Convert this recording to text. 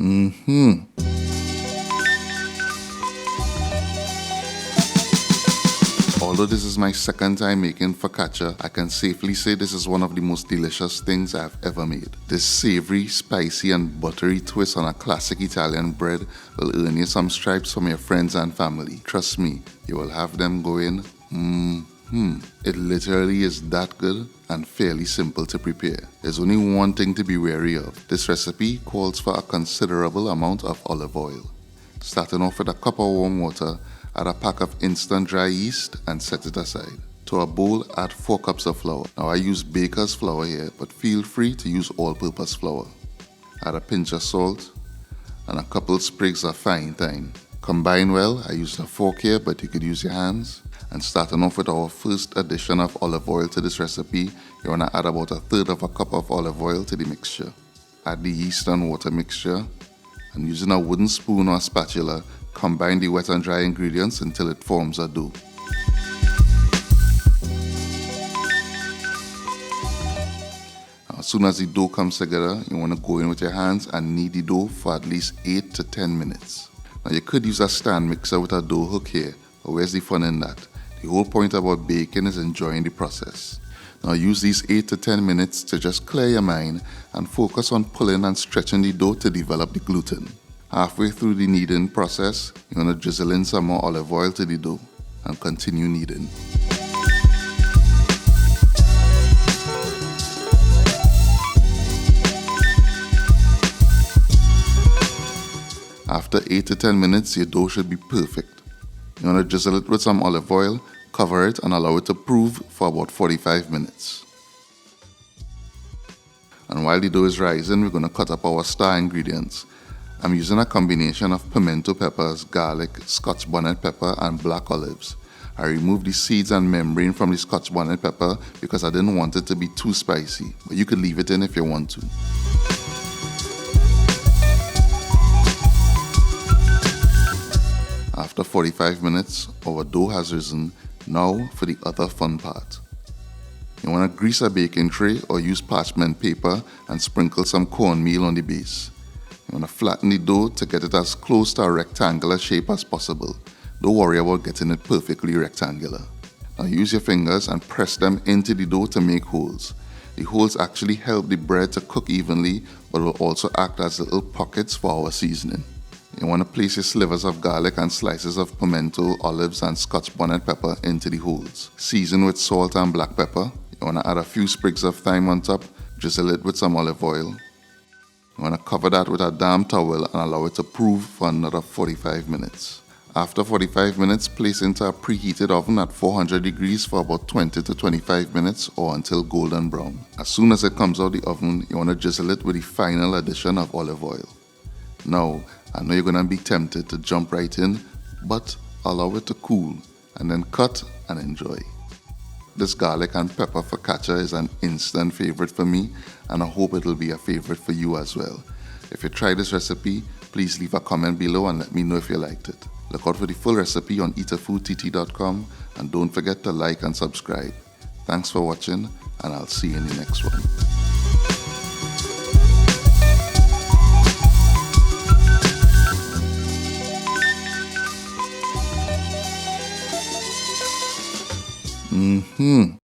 Mmhmm. Although this is my second time making focaccia, I can safely say this is one of the most delicious things I've ever made. This savory, spicy and buttery twist on a classic Italian bread will earn you some stripes from your friends and family. Trust me, you will have them going, It literally is that good and fairly simple to prepare. There's only one thing to be wary of. This recipe calls for a considerable amount of olive oil. Starting off with a cup of warm water, add a pack of instant dry yeast and set it aside. To a bowl, add 4 cups of flour. Now I use baker's flour here, but feel free to use all-purpose flour. Add a pinch of salt and a couple sprigs of fine thyme. Combine well. I used a fork here, but you could use your hands. And starting off with our first addition of olive oil to this recipe, you want to add about 1/3 of a cup of olive oil to the mixture. Add the yeast and water mixture, and using a wooden spoon or a spatula, combine the wet and dry ingredients until it forms a dough. As soon as the dough comes together, you want to go in with your hands and knead the dough for at least 8 to 10 minutes. Now you could use a stand mixer with a dough hook here, but where's the fun in that? The whole point about baking is enjoying the process. Now use these 8 to 10 minutes to just clear your mind and focus on pulling and stretching the dough to develop the gluten. Halfway through the kneading process, you're going to drizzle in some more olive oil to the dough and continue kneading. After 8 to 10 minutes, your dough should be perfect. You want to drizzle it with some olive oil, cover it and allow it to prove for about 45 minutes. And while the dough is rising, we're going to cut up our star ingredients. I'm using a combination of pimento peppers, garlic, Scotch bonnet pepper and black olives. I removed the seeds and membrane from the Scotch bonnet pepper because I didn't want it to be too spicy, but you could leave it in if you want to. After 45 minutes, our dough has risen. Now for the other fun part. You want to grease a baking tray or use parchment paper and sprinkle some cornmeal on the base. You want to flatten the dough to get it as close to a rectangular shape as possible. Don't worry about getting it perfectly rectangular. Now use your fingers and press them into the dough to make holes. The holes actually help the bread to cook evenly, but will also act as little pockets for our seasoning. You want to place your slivers of garlic and slices of pimento, olives and Scotch bonnet pepper into the holes. Season with salt and black pepper. You want to add a few sprigs of thyme on top, drizzle it with some olive oil. You want to cover that with a damp towel and allow it to prove for another 45 minutes. After 45 minutes, place into a preheated oven at 400 degrees for about 20 to 25 minutes or until golden brown. As soon as it comes out of the oven, you want to drizzle it with the final addition of olive oil. Now, I know you're going to be tempted to jump right in, but allow it to cool and then cut and enjoy. This garlic and pepper focaccia is an instant favorite for me, and I hope it will be a favorite for you as well. If you try this recipe, please leave a comment below and let me know if you liked it. Look out for the full recipe on eatahfoodtt.com and don't forget to like and subscribe. Thanks for watching and I'll see you in the next one. Mmhmm.